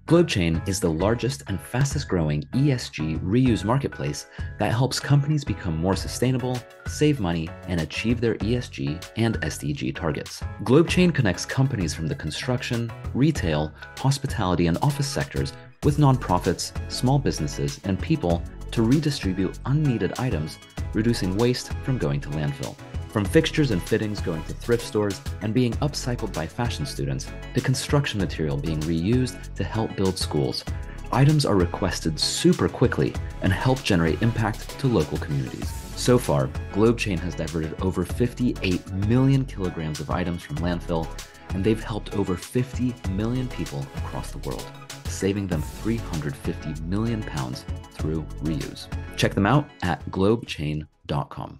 GlobeChain is the largest and fastest growing ESG reuse marketplace that helps companies become more sustainable, save money, and achieve their ESG and SDG targets. GlobeChain connects companies from the construction, retail, hospitality, and office sectors with nonprofits, small businesses, and people to redistribute unneeded items, reducing waste from going to landfill. From fixtures and fittings going to thrift stores and being upcycled by fashion students, to construction material being reused to help build schools, items are requested super quickly and help generate impact to local communities. So far, GlobeChain has diverted over 58 million kilograms of items from landfill, and they've helped over 50 million people across the world, saving them 350 million pounds through reuse. Check them out at globechain.com.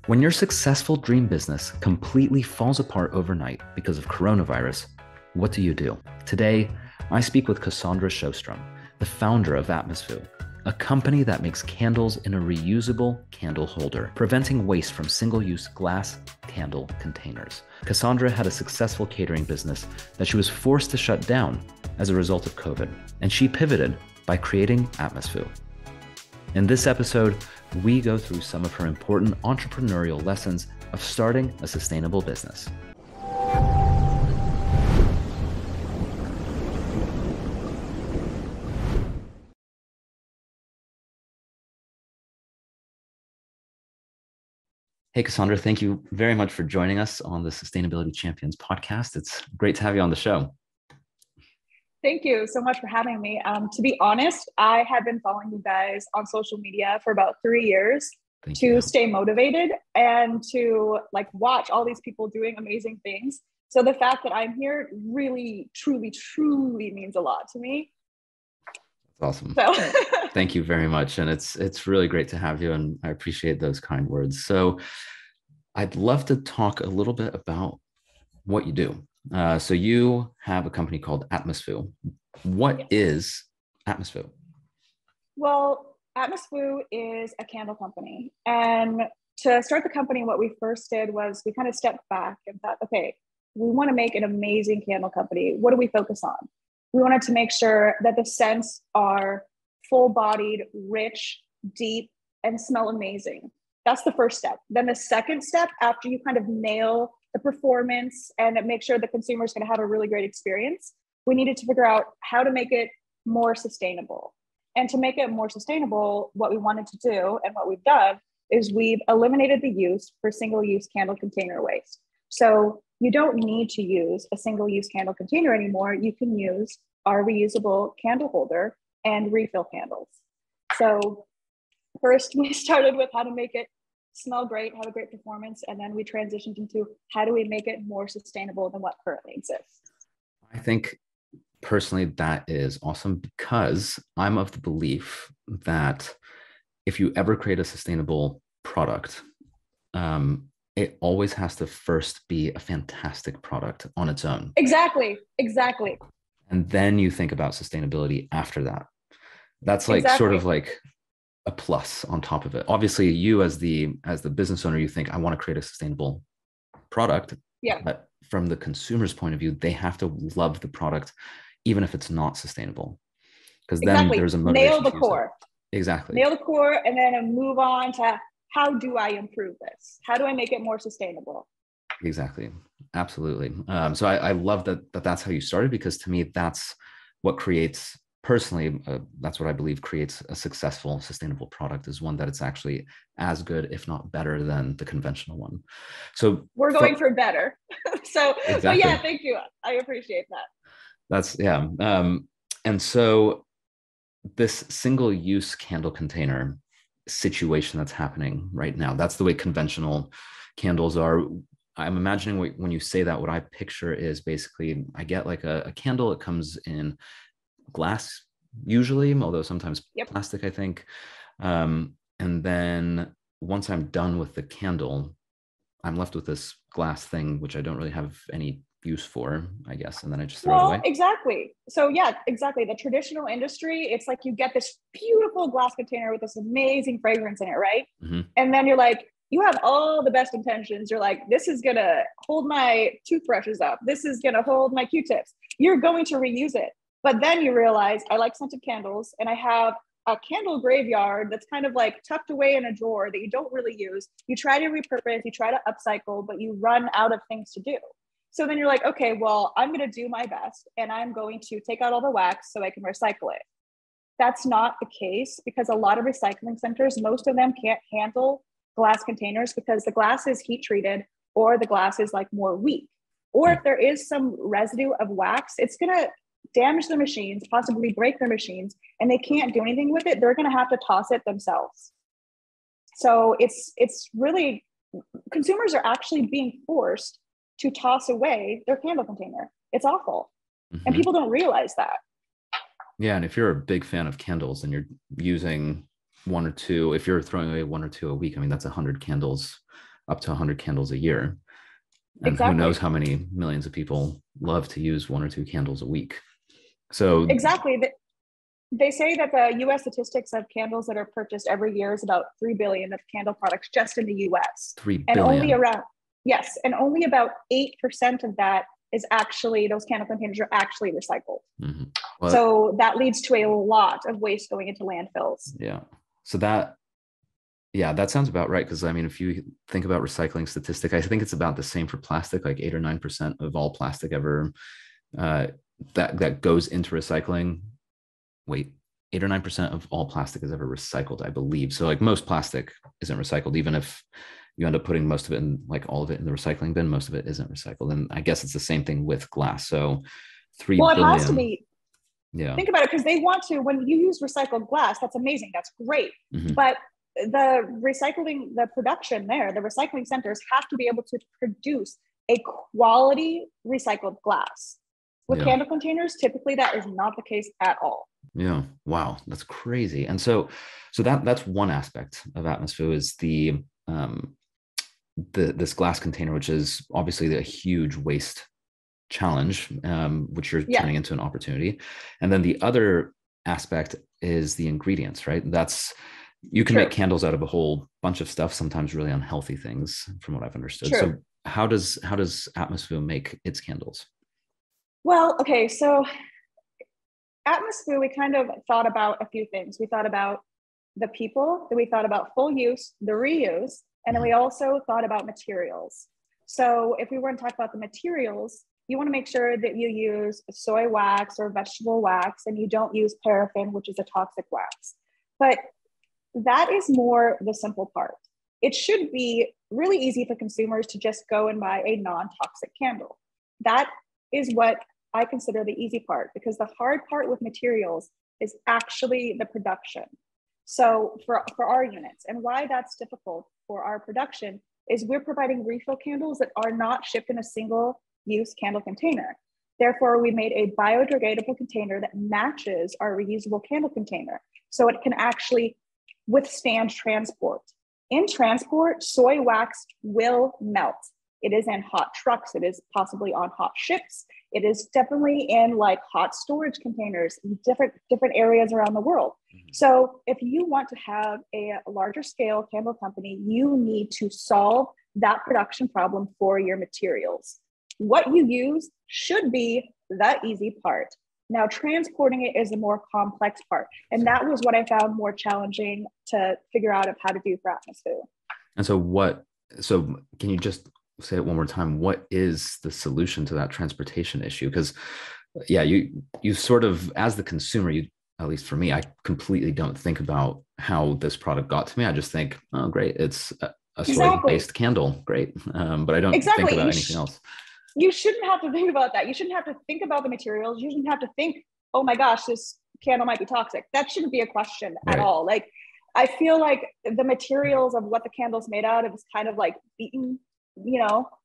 When your successful dream business completely falls apart overnight because of coronavirus, what do you do? Today, I speak with Cosondra Sjostrom, the founder of Atmosvu, a company that makes candles in a reusable candle holder, preventing waste from single-use glass candle containers. Cosondra had a successful catering business that she was forced to shut down as a result of COVID, and she pivoted by creating Atmosvu. In this episode, we go through some of her important entrepreneurial lessons of starting a sustainable business. Hey, Cosondra, thank you very much for joining us on the Sustainability Champions podcast. It's great to have you on the show. Thank you so much for having me. To be honest, I have been following you guys on social media for about 3 years to stay motivated and to watch all these people doing amazing things. So the fact that I'm here really, truly, truly means a lot to me. That's awesome. So. Thank you very much. And it's really great to have you. And I appreciate those kind words. So I'd love to talk a little bit about what you do. So you have a company called Atmosvu. What is Atmosvu? Well, Atmosvu is a candle company. And to start the company, what we first did was we kind of stepped back and thought, okay, we want to make an amazing candle company. What do we focus on? We wanted to make sure that the scents are full-bodied, rich, deep, and smell amazing. That's the first step. Then the second step, after you kind of nail the performance and make sure the consumer is going to have a really great experience, we needed to figure out how to make it more sustainable. And to make it more sustainable, what we wanted to do and what we've done is we've eliminated the use for single-use candle container waste. So you don't need to use a single-use candle container anymore. You can use our reusable candle holder and refill candles. So first we started with how to make it smell great, have a great performance, and then we transitioned into how do we make it more sustainable than what currently exists. I think personally that is awesome because I'm of the belief that if you ever create a sustainable product, it always has to first be a fantastic product on its own. Exactly. And then you think about sustainability after that. That's sort of like a plus on top of it. Obviously, you as the business owner, you think, I want to create a sustainable product. Yeah. But from the consumer's point of view, they have to love the product, even if it's not sustainable. Because then there's a motivation. Nail the core. Exactly. Nail the core and then move on to how do I improve this? How do I make it more sustainable? Exactly. Absolutely. So I love that's how you started, because to me, that's what creates, personally, that's what I believe creates a successful, sustainable product, is one that it's actually as good, if not better, than the conventional one. So we're going for better. So, exactly. But yeah, thank you. I appreciate that. That's, yeah. And so this single-use candle container situation that's happening right now, that's the way conventional candles are. I'm imagining when you say that, what I picture is basically I get like a candle. It comes in glass usually, although sometimes plastic, I think. And then once I'm done with the candle, I'm left with this glass thing, which I don't really have any use for, I guess. And then I just throw it away. Exactly. So yeah, exactly. The traditional industry, it's like you get this beautiful glass container with this amazing fragrance in it, right? Mm-hmm. And then you're like, you have all the best intentions. You're like, this is gonna hold my toothbrushes up. This is gonna hold my Q-tips. You're going to reuse it. But then you realize I like scented candles and I have a candle graveyard that's kind of like tucked away in a drawer that you don't really use. You try to repurpose, you try to upcycle, but you run out of things to do. So then you're like, okay, well, I'm going to do my best and I'm going to take out all the wax so I can recycle it. That's not the case because a lot of recycling centers, most of them can't handle glass containers because the glass is heat treated or the glass is like more weak. Or if there is some residue of wax, it's going to damage their machines, possibly break their machines, and they can't do anything with it. They're going to have to toss it themselves. So it's really, consumers are actually being forced to toss away their candle container. It's awful. Mm-hmm. And people don't realize that. Yeah. And if you're a big fan of candles and you're using one or two, if you're throwing away one or two a week, I mean, that's 100 candles, up to 100 candles a year. And exactly. Who knows how many millions of people love to use one or two candles a week. So exactly. They say that the US statistics of candles that are purchased every year is about 3 billion of candle products just in the US. 3 billion. And only around, yes, and only about 8% of that is actually, those candle containers are actually recycled. Mm-hmm. Well, so that leads to a lot of waste going into landfills. Yeah. So that sounds about right. Because I mean, if you think about recycling statistic, I think it's about the same for plastic, like 8 or 9% of all plastic ever that goes into recycling. Wait, 8 or 9% of all plastic is ever recycled, I believe. So like most plastic isn't recycled, even if you end up putting most of it in, like all of it in the recycling bin, most of it isn't recycled. And I guess it's the same thing with glass. So 3 billion. Well, it has to be. Yeah. Think about it, because they want to, when you use recycled glass, that's amazing. That's great. Mm-hmm. But the production there, the recycling centers have to be able to produce a quality recycled glass. With candle containers, typically that is not the case at all. Yeah. Wow. That's crazy. And so that's one aspect of Atmosvu is this glass container, which is obviously a huge waste challenge, which you're turning into an opportunity. And then the other aspect is the ingredients, right? You can make candles out of a whole bunch of stuff, sometimes really unhealthy things, from what I've understood. So how does Atmosvu make its candles? Well, okay, so Atmosvu, we kind of thought about a few things. We thought about the people, then we thought about full use, the reuse, and then we also thought about materials. So if we were to talk about the materials, you want to make sure that you use soy wax or vegetable wax and you don't use paraffin, which is a toxic wax. But that is more the simple part. It should be really easy for consumers to just go and buy a non-toxic candle. That is what I consider the easy part, because the hard part with materials is actually the production. So for our units, and why that's difficult for our production is we're providing refill candles that are not shipped in a single use candle container. Therefore, we made a biodegradable container that matches our reusable candle container, so it can actually withstand transport. In transport, soy wax will melt. It is in hot trucks. It is possibly on hot ships. It is definitely in like hot storage containers in different areas around the world. Mm-hmm. So if you want to have a larger scale candle company, you need to solve that production problem for your materials. What you use should be the easy part. Now, transporting it is the more complex part. And that was what I found more challenging to figure out of how to do for Atmosvoon. And so can you just say it one more time? What is the solution to that transportation issue? Because you sort of, as the consumer, at least for me, I completely don't think about how this product got to me. I just think, oh, great, it's a soy-based candle, great. But I don't think about anything else. You shouldn't have to think about that. You shouldn't have to think about the materials. You shouldn't have to think, oh my gosh, this candle might be toxic. That shouldn't be a question at all. Like, I feel like the materials of what the candle's made out of is kind of like beaten,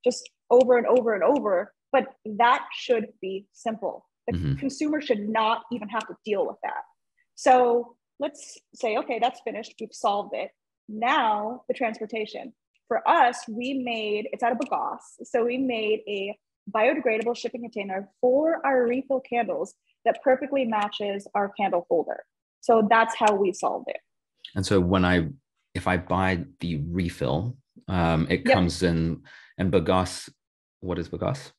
just over and over and over. But that should be simple. The consumer should not even have to deal with that. So let's say, okay, that's finished. We've solved it. Now the transportation. For us, it's out of bagasse. So we made a biodegradable shipping container for our refill candles that perfectly matches our candle holder. So that's how we solved it. And so if I buy the refill, It Yep. comes in, and bagasse, what is bagasse?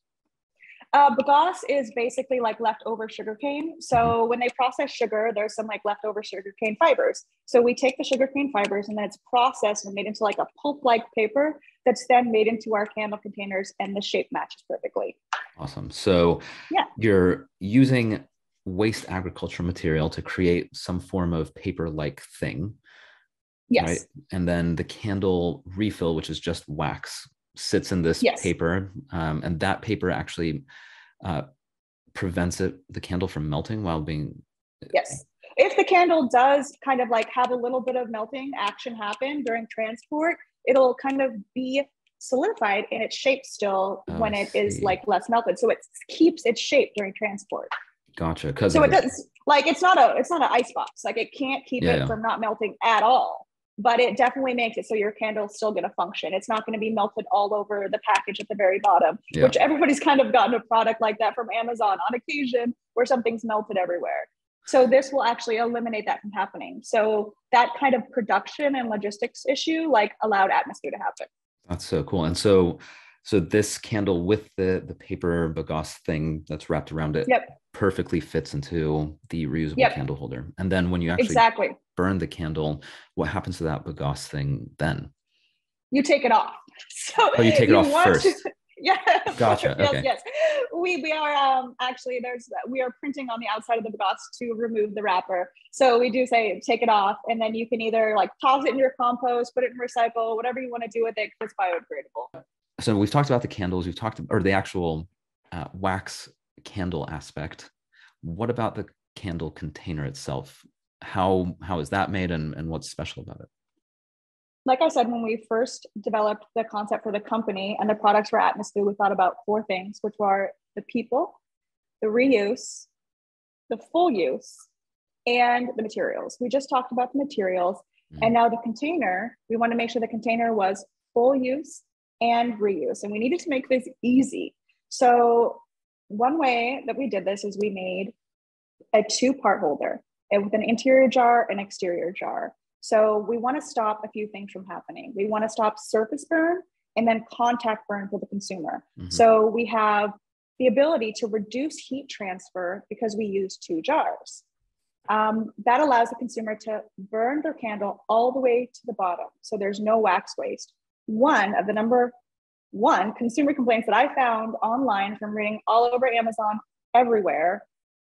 Bagasse is basically like leftover sugarcane. Mhm. So when they process sugar, there's some like leftover sugarcane fibers. So we take the sugarcane fibers and then it's processed and made into like a pulp-like paper that's then made into our candle containers, and the shape matches perfectly. Awesome. So Yeah. you're using waste agricultural material to create some form of paper-like thing, right? Yes. And then the candle refill, which is just wax, sits in this Yes. paper, and that paper actually uh, prevents the candle from melting while being. Yes. If the candle does kind of like have a little bit of melting action happen during transport, it'll kind of be solidified in its shape still Oh, I when it is see. like less melted. So it keeps its shape during transport. Gotcha. Because So of it the. does like it's not an ice box. Like it can't keep Yeah, it yeah. from not melting at all. But it definitely makes it so your candle's still going to function. It's not going to be melted all over the package at the very bottom, Yeah. which everybody's kind of gotten a product like that from Amazon on occasion where something's melted everywhere. So this will actually eliminate that from happening. So that kind of production and logistics issue like allowed Atmosphere to happen. That's so cool. And so this candle with the paper bagasse thing that's wrapped around it Yep. perfectly fits into the reusable Yep. candle holder. And then when you actually Exactly. burn the candle, what happens to that bagasse thing then? You take it off. So Oh, you take it you off want to, first. yeah, Gotcha. yes, Okay. yes. We are actually we are printing on the outside of the box to remove the wrapper. So we do say take it off, and then you can either like toss it in your compost, put it in recycle, whatever you want to do with it, because it's biodegradable. So we've talked about the candles, we've talked, or the actual wax candle aspect. What about the candle container itself? How is that made, and what's special about it? Like I said, when we first developed the concept for the company and the products for Atmosphere, we thought about four things, which were the people, the reuse, the full use, and the materials. We just talked about the materials. And now the container, we want to make sure the container was full use and reuse. And we needed to make this easy. So one way that we did this is we made a two-part holder with an interior jar and exterior jar. So we want to stop a few things from happening. We want to stop surface burn and then contact burn for the consumer. Mm-hmm. So we have the ability to reduce heat transfer because we use two jars. That allows the consumer to burn their candle all the way to the bottom. So there's no wax waste. One of the number one consumer complaints that I found online from reading all over Amazon everywhere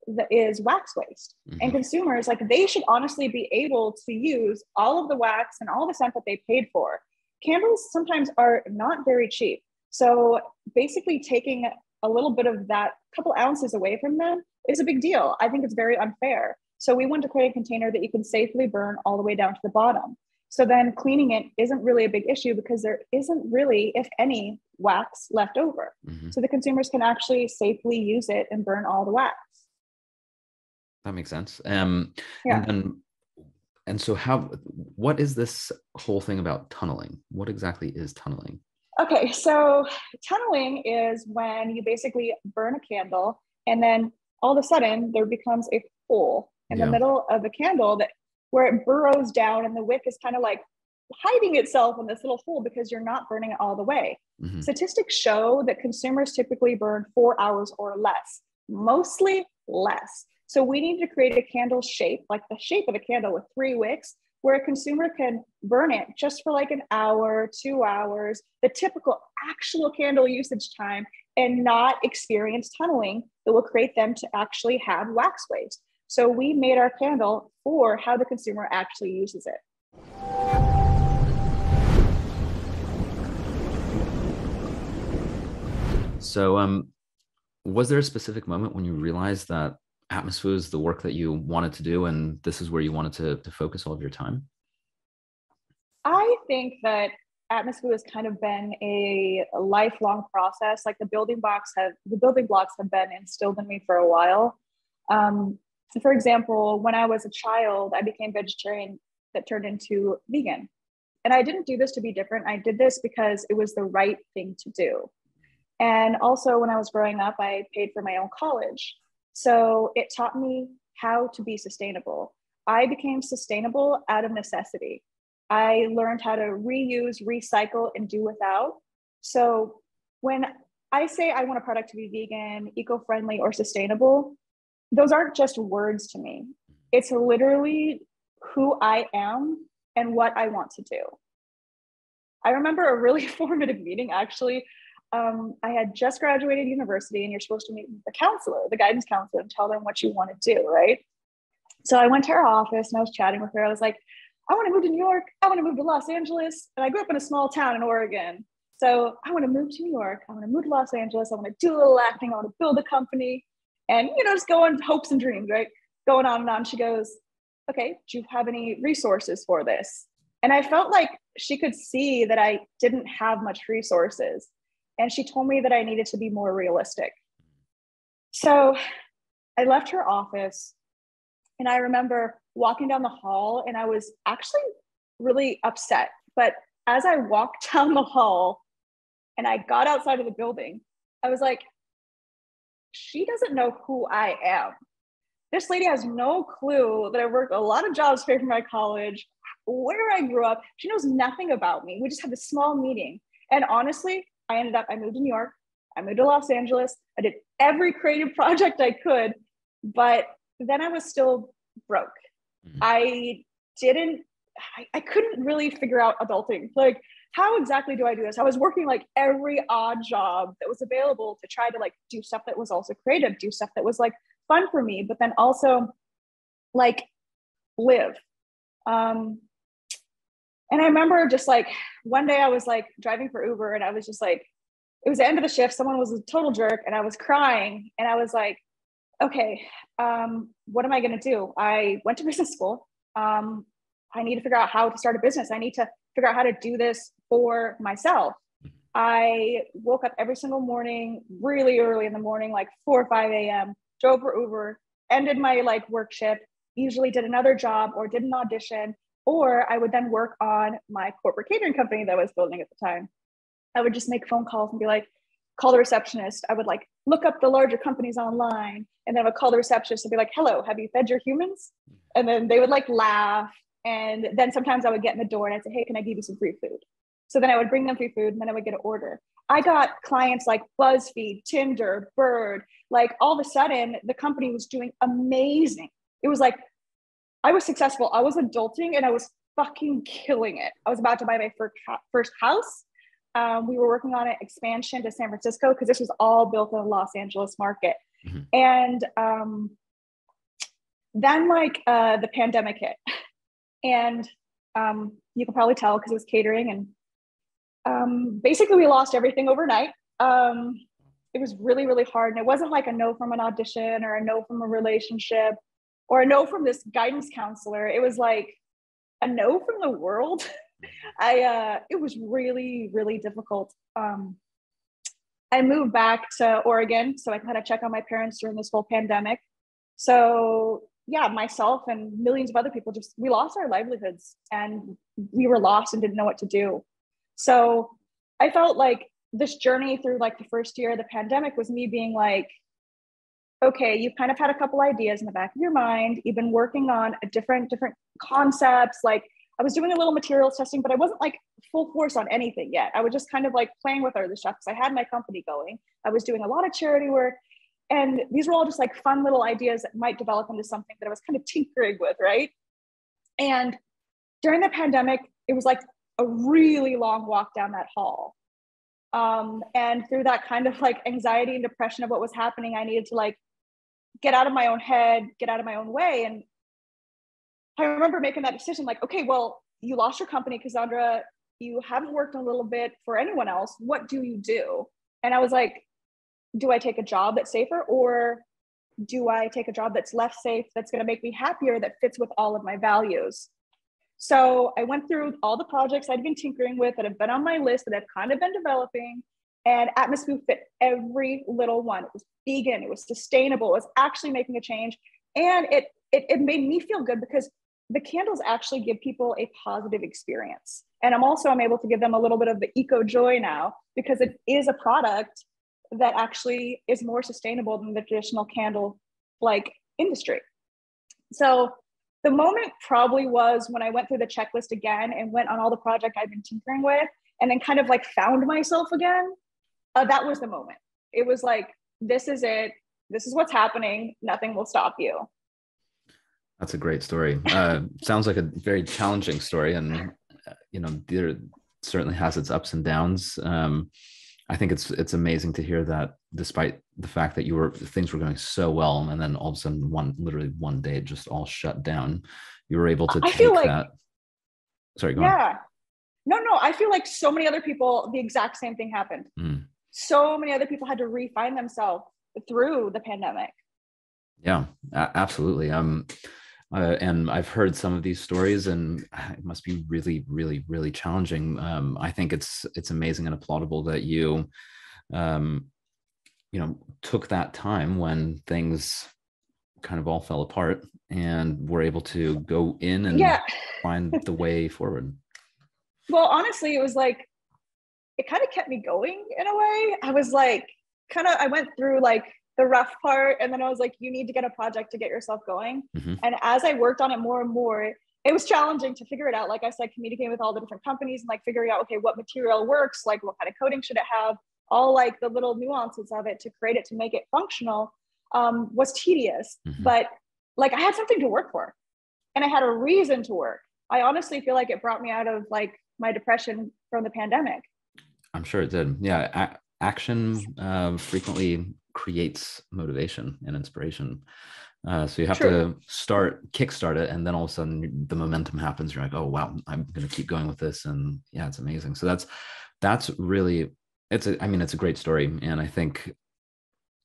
that is wax waste. Mm-hmm. And consumers, like they should honestly be able to use all of the wax and all the scent that they paid for. Candles sometimes are not very cheap. So basically taking a little bit of that couple ounces away from them is a big deal. I think it's very unfair. So we want to create a container that you can safely burn all the way down to the bottom. So then cleaning it isn't really a big issue because there isn't really, if any, wax left over. Mm-hmm. So the consumers can actually safely use it and burn all the wax. That makes sense. Yeah. And so what is this whole thing about tunneling? What exactly is tunneling? Okay, so tunneling is when you basically burn a candle and then all of a sudden there becomes a hole in the middle of the candle where it burrows down and the wick is kind of like hiding itself in this little hole because you're not burning it all the way. Mm-hmm. Statistics show that consumers typically burn 4 hours or less, mostly less. So we need to create a candle shape, like the shape of a candle with 3 wicks, where a consumer can burn it just for like an hour, 2 hours, the typical actual candle usage time, and not experience tunneling that will create them to actually have wax waste. So we made our candle for how the consumer actually uses it. So was there a specific moment when you realized that Atmosvu is the work that you wanted to do and this is where you wanted to focus all of your time? I think that Atmosvu has kind of been a lifelong process. Like the building blocks have been instilled in me for a while. For example, when I was a child, I became vegetarian that turned into vegan. And I didn't do this to be different. I did this because it was the right thing to do. And also when I was growing up, I paid for my own college. So it taught me how to be sustainable. I became sustainable out of necessity. I learned how to reuse, recycle, and do without. So when I say I want a product to be vegan, eco-friendly, or sustainable, those aren't just words to me. It's literally who I am and what I want to do. I remember a really formative meeting, actually. I had just graduated university, and you're supposed to meet with the counselor, the guidance counselor, and tell them what you want to do, right? So I went to her office and I was chatting with her. I was like, I want to move to New York. I want to move to Los Angeles. And I grew up in a small town in Oregon. So I want to move to New York. I want to move to Los Angeles. I want to do a little acting. I want to build a company and, just go on hopes and dreams, right? Going on and on. She goes, okay, do you have any resources for this? And I felt like she could see that I didn't have much resources. And she told me that I needed to be more realistic. So I left her office, and I remember walking down the hall, and I was actually really upset. But as I walked down the hall and I got outside of the building, I was like, she doesn't know who I am. This lady has no clue that I worked a lot of jobs to pay for my college, where I grew up. She knows nothing about me. We just had this small meeting. And honestly, I moved to New York. I moved to Los Angeles. I did every creative project I could, but then I was still broke. Mm-hmm. I couldn't really figure out adulting. Like, how exactly do I do this? I was working like every odd job that was available to try to like do stuff that was also creative, do stuff that was like fun for me, but then also like live. And I remember just like one day I was like driving for Uber, and I was just like, it was the end of the shift. Someone was a total jerk, and I was crying, and I was like, okay, what am I going to do? I went to business school. I need to figure out how to start a business. I need to figure out how to do this for myself. I woke up every single morning, really early in the morning, like 4 or 5 a.m., drove for Uber, ended my like work shift, usually did another job or did an audition, or I would then work on my corporate catering company that I was building at the time. I would just make phone calls and be like, call the receptionist. I would like look up the larger companies online, and then I would call the receptionist and be like, hello, have you fed your humans? And then they would like laugh. And then sometimes I would get in the door and I'd say, hey, can I give you some free food? So then I would bring them free food, and then I would get an order. I got clients like BuzzFeed, Tinder, Bird. Like all of a sudden the company was doing amazing. It was like, I was successful. I was adulting and I was fucking killing it. I was about to buy my first house. We were working on an expansion to San Francisco because this was all built in the Los Angeles market. Mm-hmm. And then like the pandemic hit, and you can probably tell because it was catering, and basically we lost everything overnight. It was really, really hard. And it wasn't like a no from an audition or a no from a relationship or a no from this guidance counselor. It was like a no from the world. It was really, really difficult. I moved back to Oregon so I could kind of check on my parents during this whole pandemic. So yeah, myself and millions of other people we lost our livelihoods, and we were lost and didn't know what to do. So I felt like this journey through like the first year of the pandemic was me being like, okay, you've kind of had a couple ideas in the back of your mind. You've been working on a different concepts. Like I was doing a little materials testing, but I wasn't like full force on anything yet. I was just kind of like playing with other stuff because I had my company going. I was doing a lot of charity work. And these were all just like fun little ideas that might develop into something that I was kind of tinkering with, right? And during the pandemic, it was like a really long walk down that hall. And through that kind of like anxiety and depression of what was happening, I needed to like get out of my own head, get out of my own way. And I remember making that decision like, okay, well, you lost your company, Cosondra. You haven't worked a little bit for anyone else. What do you do? And I was like, do I take a job that's safer, or do I take a job that's less safe, that's going to make me happier, that fits with all of my values? So I went through all the projects I'd been tinkering with that have been on my list that I've kind of been developing, and Atmosvu fit every little one. It was vegan, it was sustainable, it was actually making a change. And it made me feel good because the candles actually give people a positive experience. And I'm able to give them a little bit of the eco joy now because it is a product that actually is more sustainable than the traditional candle like industry. So The moment probably was when I went through the checklist again and went on all the project I've been tinkering with, and then kind of like found myself again. That was the moment. It was like, this is it. This is what's happening. Nothing will stop you. That's a great story. Sounds like a very challenging story, and there certainly has its ups and downs. I think it's amazing to hear that despite the fact that things were going so well, and then all of a sudden literally one day it just all shut down, you were able to take that. Sorry, go on. Yeah. No, I feel like so many other people, the exact same thing happened. So many other people had to refine themselves through the pandemic. Yeah, absolutely. And I've heard some of these stories, and it must be really, really, really challenging. I think it's amazing and applaudable that you, took that time when things kind of all fell apart and were able to go in and find the way forward. Well, honestly, it was like, it kind of kept me going in a way. I was like, I went through like the rough part, and then I was like, you need to get a project to get yourself going. And as I worked on it more and more, it was challenging to figure it out. Like I said, communicating with all the different companies and like figuring out, okay, what material works, like what kind of coating should it have, all like the little nuances of it to create it, to make it functional, was tedious. But like I had something to work for, and I had a reason to work. I honestly feel like it brought me out of like my depression from the pandemic. I'm sure it did. Yeah. Action frequently creates motivation and inspiration. So you have to kickstart it, and then all of a sudden the momentum happens. You're like, oh wow, I'm going to keep going with this, and yeah, it's amazing. So that's really it's a great story, and I think,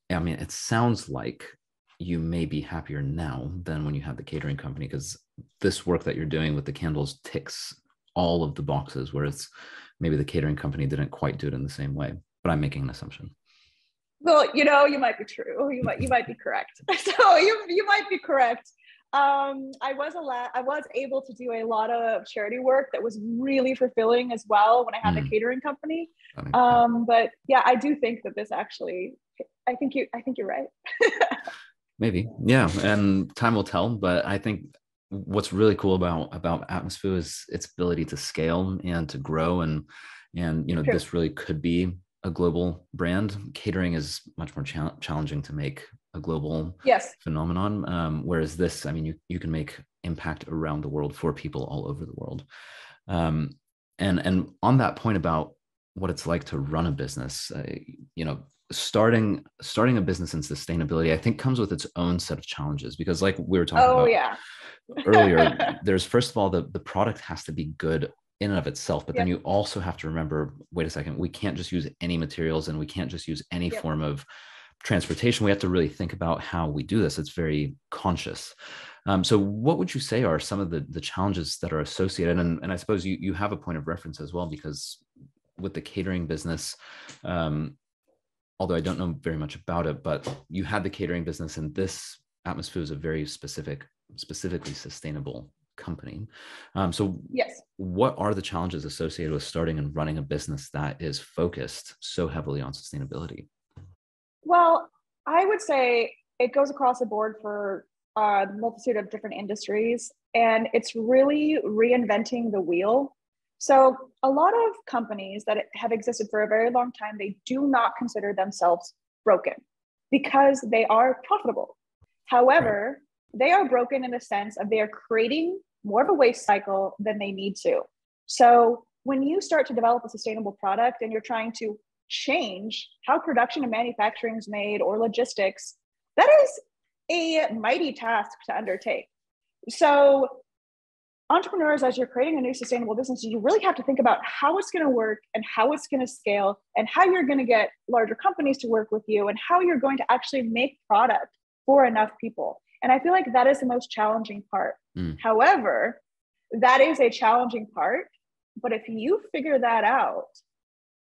it sounds like you may be happier now than when you had the catering company, because this work that you're doing with the candles ticks all of the boxes, whereas maybe the catering company didn't quite do it in the same way. But I'm making an assumption. Well, you might be true. You might be correct. So you might be correct. I was able to do a lot of charity work that was really fulfilling as well when I had the catering company. But yeah, I do think that this actually, I think you're right. Maybe, yeah, and time will tell. But I think what's really cool about Atmosvu is its ability to scale and to grow, and this really could be a global brand. Catering is much more challenging to make a global phenomenon, whereas this, you can make impact around the world for people all over the world. And on that point about what it's like to run a business, starting a business in sustainability, I think, comes with its own set of challenges, because like we were talking about earlier, there's, first of all, the product has to be good in and of itself, but then you also have to remember, wait a second, we can't just use any materials, and we can't just use any form of transportation. We have to really think about how we do this. It's very conscious. So what would you say are some of the challenges that are associated? And I suppose you have a point of reference as well, because with the catering business, although I don't know very much about it, but you had the catering business, and this Atmosfoon is a very specifically sustainable company. So what are the challenges associated with starting and running a business that is focused so heavily on sustainability? Well, I would say it goes across the board for a multitude of different industries, and it's really reinventing the wheel. So a lot of companies that have existed for a very long time, they do not consider themselves broken because they are profitable. However, they are broken in the sense of they are creating more of a waste cycle than they need to. So when you start to develop a sustainable product and you're trying to change how production and manufacturing is made, or logistics, that is a mighty task to undertake. So entrepreneurs, as you're creating a new sustainable business, you really have to think about how it's going to work and how it's going to scale, and how you're going to get larger companies to work with you, and how you're going to actually make product for enough people. And I feel like that is the most challenging part. However, that is a challenging part, but if you figure that out,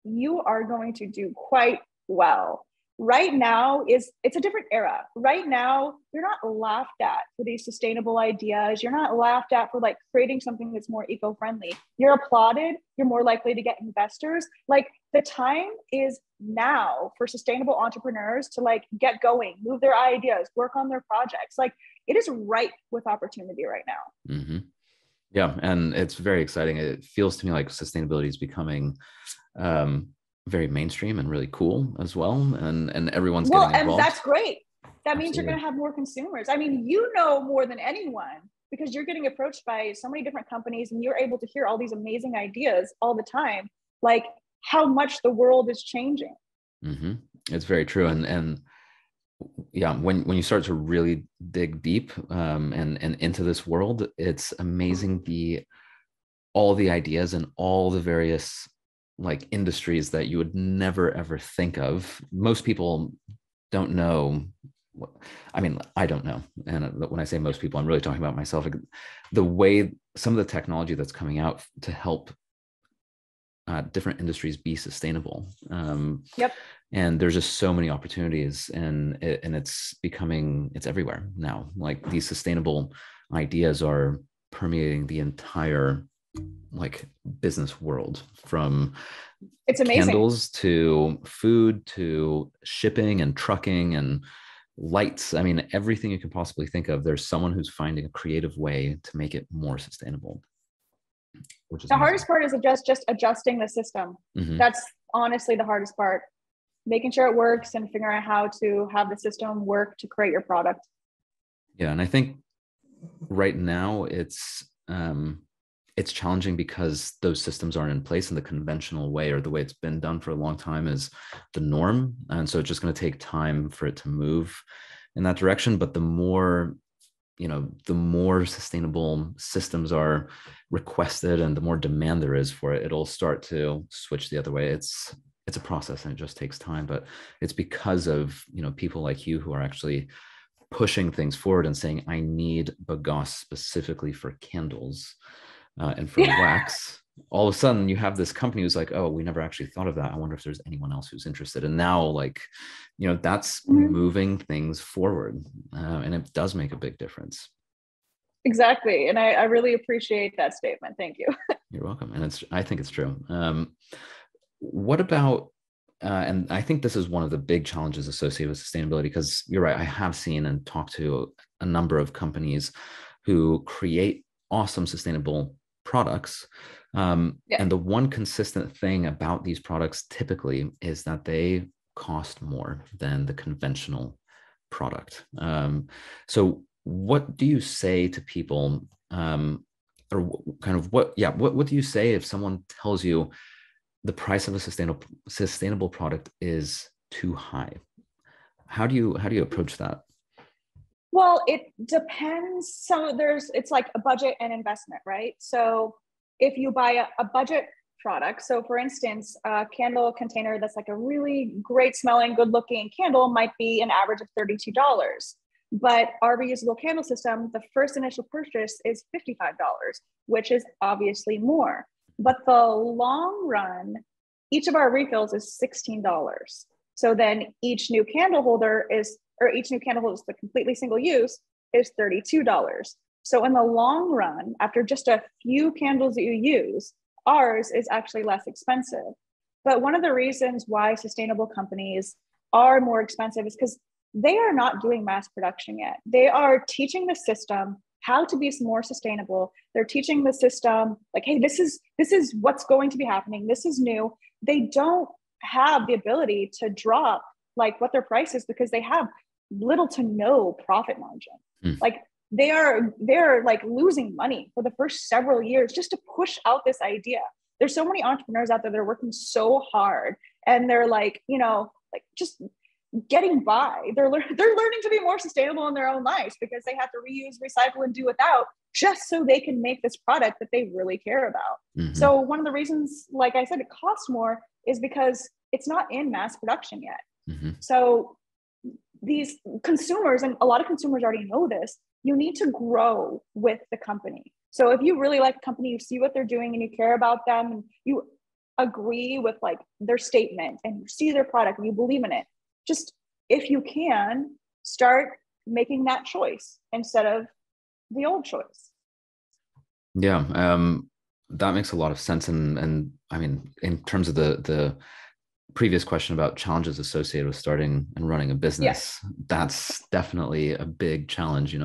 you are going to do quite well. right now it's a different era. Right now, you're not laughed at for these sustainable ideas. You're not laughed at for like creating something that's more eco-friendly. You're applauded. You're more likely to get investors. Like the time is now for sustainable entrepreneurs to like get going, move their ideas, work on their projects. Like it is ripe with opportunity right now. Mm-hmm. Yeah, and it's very exciting. It feels to me like sustainability is becoming very mainstream and really cool as well, and everyone's Well, getting and involved. that's great. That means you're Absolutely. going to have more consumers. I mean, you know more than anyone because you're getting approached by so many different companies and you're able to hear all these amazing ideas all the time, like how much the world is changing. Mm-hmm. It's very true, and yeah, when you start to really dig deep and into this world, it's amazing the all the ideas and all the various like industries that you would never ever think of. Most people don't know what, I mean, I don't know. And when I say most people, I'm really talking about myself. Like, the way some of the technology that's coming out to help different industries be sustainable. Yep. And there's just so many opportunities, and it's everywhere now. Like these sustainable ideas are permeating the entire like business world, from It's amazing. candles to food to shipping and trucking and lights. I mean, everything you can possibly think of, there's someone who's finding a creative way to make it more sustainable, which is The amazing. hardest part is just adjusting the system. Mm-hmm. That's honestly the hardest part. Making sure it works and figuring out how to have the system work to create your product. Yeah, and I think right now it's challenging because those systems aren't in place, and the conventional way or the way it's been done for a long time is the norm, and so it's just going to take time for it to move in that direction. But the more, the more sustainable systems are requested and the more demand there is for it, it'll start to switch the other way. It's a process and it just takes time, but it's because of people like you who are actually pushing things forward and saying, I need bagasse specifically for candles and for wax. All of a sudden you have this company who's like, oh, we never actually thought of that. I wonder if there's anyone else who's interested. And now, like, that's moving things forward, and it does make a big difference. Exactly. And I really appreciate that statement. Thank you. You're welcome. And I think it's true. What about, and I think this is one of the big challenges associated with sustainability, because you're right, I have seen and talked to a number of companies who create awesome sustainable products. Yeah. And the one consistent thing about these products typically is that they cost more than the conventional product. So what do you say to people, or kind of what do you say if someone tells you the price of a sustainable product is too high? How do you approach that? Well, it depends. So it's like a budget and investment, right? So if you buy a budget product, so for instance, a candle container that's like a really great smelling, good looking candle might be an average of $32. But our reusable candle system, the first initial purchase is $55, which is obviously more. But the long run, each of our refills is $16. So then each new candle holder is the completely single use is $32. So in the long run, after just a few candles that you use, ours is actually less expensive. But one of the reasons why sustainable companies are more expensive is because they are not doing mass production yet. They are teaching the system how to be more sustainable. They're teaching the system like, hey, this is what's going to be happening. This is new. They don't have the ability to drop like what their price is because they have little to no profit margin. Mm. Like they're like losing money for the first several years just to push out this idea. There's so many entrepreneurs out there that are working so hard and they're like, like just getting by. They're learning to be more sustainable in their own lives because they have to reuse, recycle, and do without just so they can make this product that they really care about. Mm-hmm. So one of the reasons, like I said, it costs more is because it's not in mass production yet. Mm-hmm. So these consumers, and a lot of consumers already know this, you need to grow with the company. So if you really like the company, you see what they're doing and you care about them and you agree with like their statement and you see their product and you believe in it, just, if you can, start making that choice instead of the old choice. Yeah, that makes a lot of sense. And I mean, in terms of the previous question about challenges associated with starting and running a business, Yes. that's definitely a big challenge,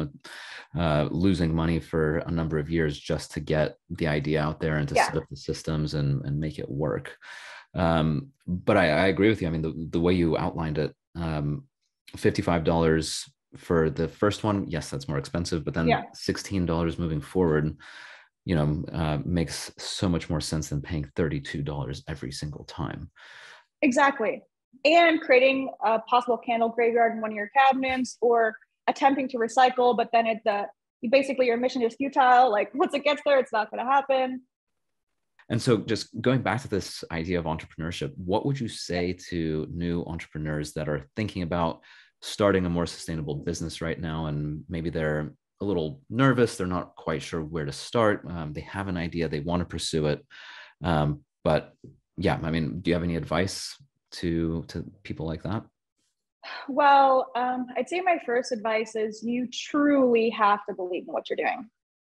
losing money for a number of years just to get the idea out there and to Yeah. set up the systems and make it work. But I agree with you. I mean, the way you outlined it, $55 for the first one, yes, that's more expensive, but then Yeah. $16 moving forward, makes so much more sense than paying $32 every single time. Exactly. And creating a possible candle graveyard in one of your cabinets, or attempting to recycle, but then you basically, your mission is futile. Like once it gets there, it's not going to happen. And so just going back to this idea of entrepreneurship, what would you say to new entrepreneurs that are thinking about starting a more sustainable business right now, and maybe they're a little nervous, they're not quite sure where to start, they have an idea, they want to pursue it, but yeah, I mean, do you have any advice to people like that? Well, I'd say my first advice is you truly have to believe in what you're doing.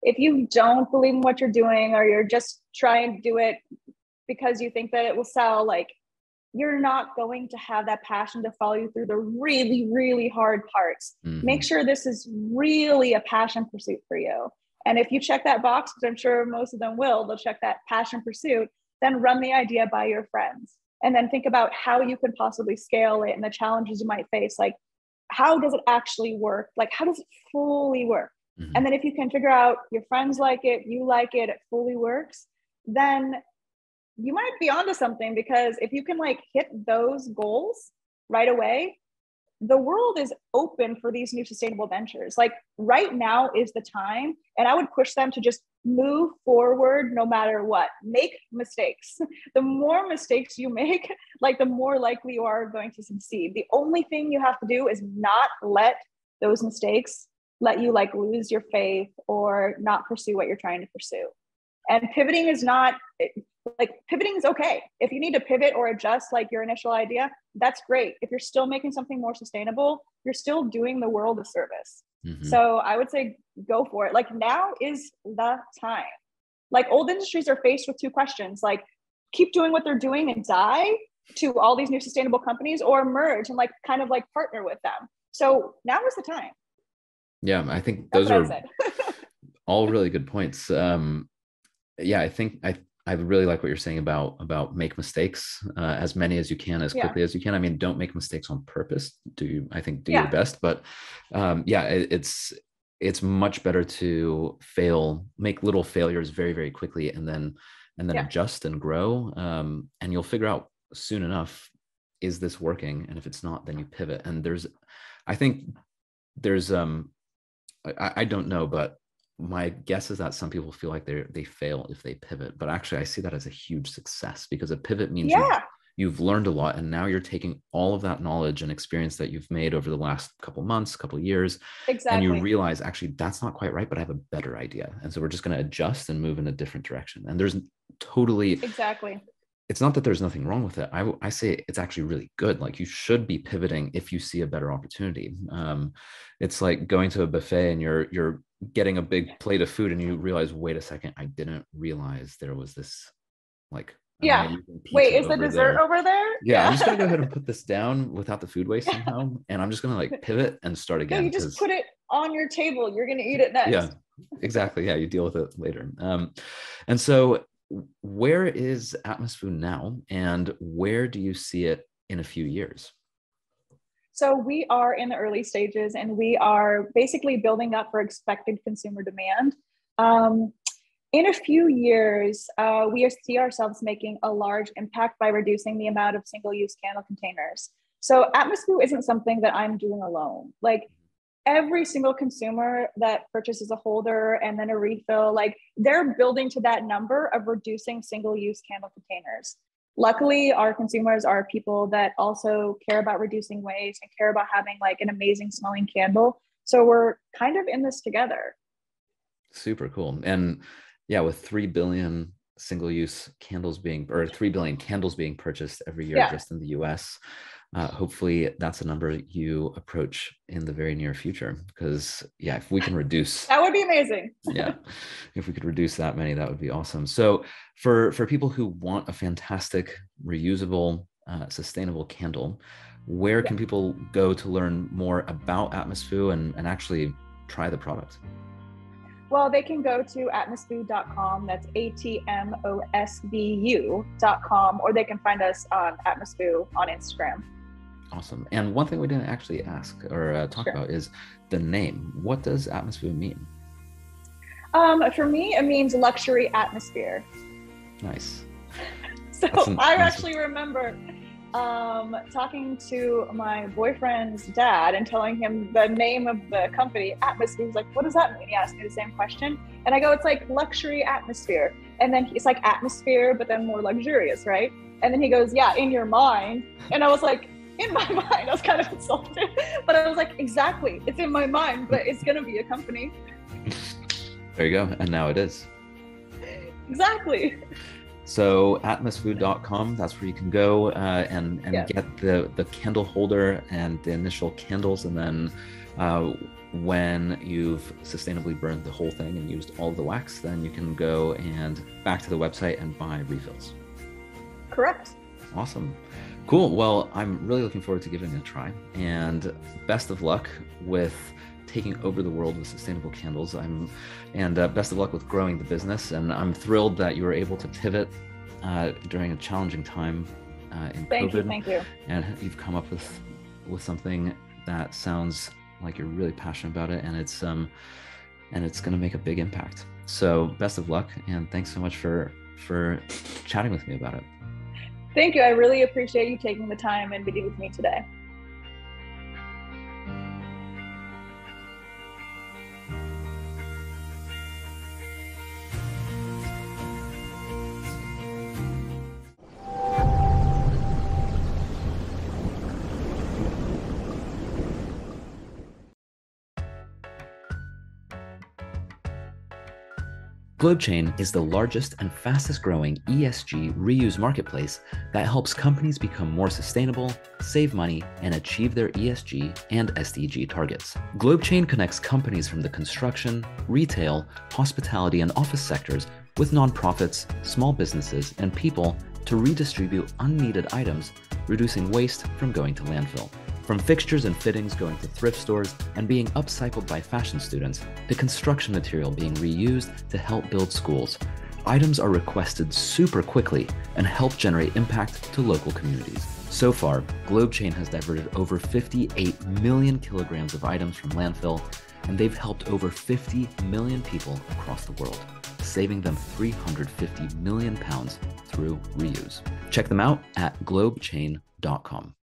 If you don't believe in what you're doing, or you're just trying to do it because you think that it will sell, like, you're not going to have that passion to follow you through the really, really hard parts. Mm-hmm. Make sure this is really a passion pursuit for you. And if you check that box, which I'm sure most of them will, they'll check that passion pursuit, then run the idea by your friends. And then think about how you can possibly scale it and the challenges you might face. Like, how does it actually work? Like, how does it fully work? Mm-hmm. And then if you can figure out your friends like it, you like it, it fully works, then you might be onto something. Because if you can like hit those goals right away, the world is open for these new sustainable ventures. Like right now is the time. And I would push them to just move forward no matter what. Make mistakes. The more mistakes you make, like the more likely you are going to succeed. The only thing you have to do is not let those mistakes let you like lose your faith or not pursue what you're trying to pursue. And pivoting is not like, pivoting is okay. If you need to pivot or adjust like your initial idea, that's great. If you're still making something more sustainable, you're still doing the world a service. Mm-hmm. So I would say go for it. Like now is the time. Like old industries are faced with two questions, like keep doing what they're doing and die to all these new sustainable companies, or merge and like kind of like partner with them. So now is the time. Yeah, I think those are all really good points. Yeah, I think I really like what you're saying about make mistakes, as many as you can, as quickly as you can. I mean, don't make mistakes on purpose. Do your best, but it's much better to make little failures very, very quickly, and then adjust and grow. And you'll figure out soon enough, is this working? And if it's not, then you pivot. And I think there's I don't know, but my guess is that some people feel like they fail if they pivot, but actually I see that as a huge success, because a pivot means you've learned a lot, and now you're taking all of that knowledge and experience that you've made over the last couple months, couple of years, and you realize actually that's not quite right, but I have a better idea, and so we're just going to adjust and move in a different direction. And there's totally it's not that there's nothing wrong with it. I say it's actually really good. Like you should be pivoting if you see a better opportunity. It's like going to a buffet and you're getting a big plate of food and you realize, wait a second, I didn't realize there was this like wait, is the dessert over there? Yeah, I'm just gonna go ahead and put this down without the food waste somehow, and I'm just gonna like pivot and start again. No, you just put it on your table. You're gonna eat it next. Yeah, exactly. Yeah, you deal with it later. And so where is Atmosfoon now, and where do you see it in a few years? So we are in the early stages, and we are basically building up for expected consumer demand. In a few years, we see ourselves making a large impact by reducing the amount of single-use candle containers. So Atmosvu isn't something that I'm doing alone. Like every single consumer that purchases a holder and then a refill, like they're building to that number of reducing single-use candle containers. Luckily, our consumers are people that also care about reducing waste and care about having like an amazing smelling candle. So we're kind of in this together. Super cool. And yeah, with 3 billion single-use candles 3 billion candles being purchased every year just in the US, Hopefully that's a number you approach in the very near future, because yeah, if we can reduce that would be amazing. Yeah, if we could reduce that many, that would be awesome. So for people who want a fantastic reusable sustainable candle, where can people go to learn more about Atmosvu and actually try the product? Well, they can go to atmosvu.com. That's atmosvu.com, or they can find us on Atmosvu on Instagram. Awesome. And one thing we didn't actually ask or talk about is the name. What does Atmosvu mean? For me, it means luxury atmosphere. Nice. So I actually remember talking to my boyfriend's dad and telling him the name of the company, Atmosvu. He was like, what does that mean? He asked me the same question. And I go, it's like luxury atmosphere. And then it's like atmosphere, but then more luxurious, right? And then he goes, yeah, in your mind. And I was like, in my mind. I was kind of insulted, but I was like, exactly, it's in my mind, but it's going to be a company. There you go. And now it is. Exactly. So atmosfood.com, that's where you can go and get the candle holder and the initial candles. And then when you've sustainably burned the whole thing and used all of the wax, then you can go and back to the website and buy refills. Correct. Awesome. Cool. Well, I'm really looking forward to giving it a try, and best of luck with taking over the world with sustainable candles. And best of luck with growing the business. And I'm thrilled that you were able to pivot during a challenging time in COVID. Thank you. And you've come up with something that sounds like you're really passionate about it, and it's going to make a big impact. So best of luck, and thanks so much for chatting with me about it. Thank you. I really appreciate you taking the time and meeting with me today. GlobeChain is the largest and fastest growing ESG reuse marketplace that helps companies become more sustainable, save money, and achieve their ESG and SDG targets. GlobeChain connects companies from the construction, retail, hospitality, and office sectors with nonprofits, small businesses, and people to redistribute unneeded items, reducing waste from going to landfill. From fixtures and fittings going to thrift stores and being upcycled by fashion students, to construction material being reused to help build schools, items are requested super quickly and help generate impact to local communities. So far, GlobeChain has diverted over 58 million kilograms of items from landfill, and they've helped over 50 million people across the world, saving them 350 million pounds through reuse. Check them out at globechain.com.